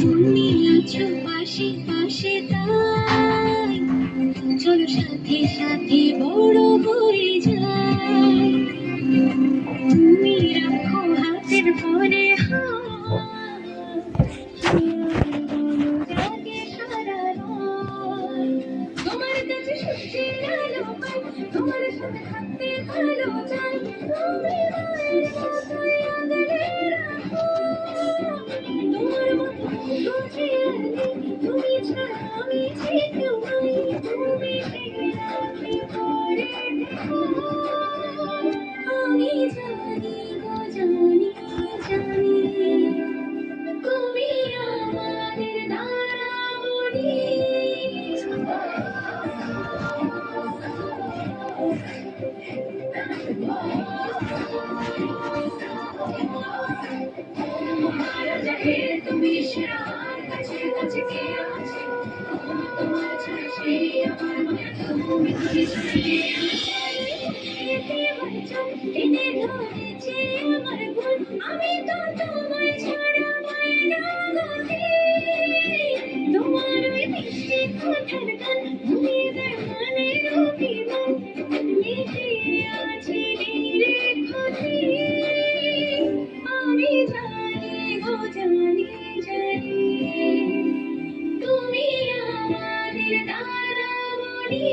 তুমি আছো পাশে পাশে তাই চলো সাথে সাথে বড় হয়ে যায়। তুমি রাখো হাতের পরে জাগে সারা রাত। তোমার কাছে সূর্যের আলো পাই, তোমার সাথে থাকতে ভালো চাই। তুমি মায়ের মতোই আগলে রাখো, তোমার মতো বুঝিয়ে তুমি ছাড়া আমি যে কেউ নই। তুমি রাখি পরে দেখো, আমি জানি গো জানি জানি তুমি আমাদের তারামণি। মারা যাবে তুমি সেরা, কাছে কাছে কে আছে তোমার ছাড়া সেই আমার মনে তুমি তুমি ছাড়িয়ে টেনে ধরেছে আমার ভুল। আমি তো তোমায় ছাড়া পাই না গতি, তোমার ওই মিষ্টি কথার গান তুমি বেমানের অভিমান লিখে আছে নিরেখতি। আমি জানি গো জানি জানি তুমি আমাদের তারামণি।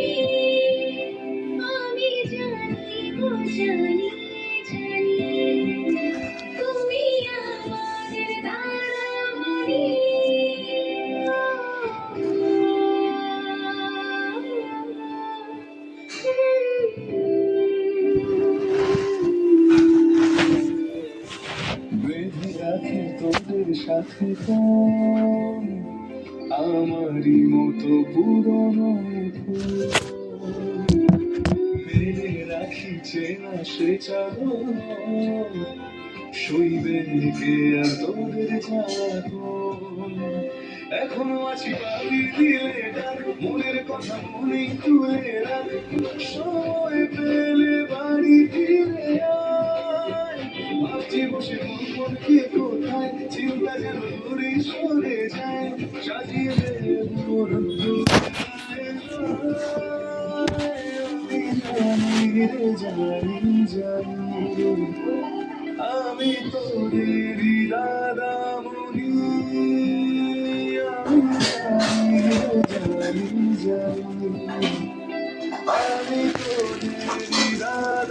আমি জানি গো জানি জানি তুমি আমাদের তারামণি। বেঁধে রাখি তোদের সাথে কোন আমারই মতো পুরনো ফুল, মেরে রাখি চেনা সে চাদর সইবে কে আর তোদের জ্বালাতন। এখনো আছি বাড়ির দিলে ডাক, মনের কথা মনেই তুলে রাখ। সময় পেলে বাড়ি ফিরে আয়, ভাবছি বসে মন কে কোথায়, চিন্তা যেন দূরে সরে যায়। সাজিয়ে দে মোর জানি জানি আমি তোদেরই দাদামণি। আমি জানি জানি আমি তোদেরই দাদা।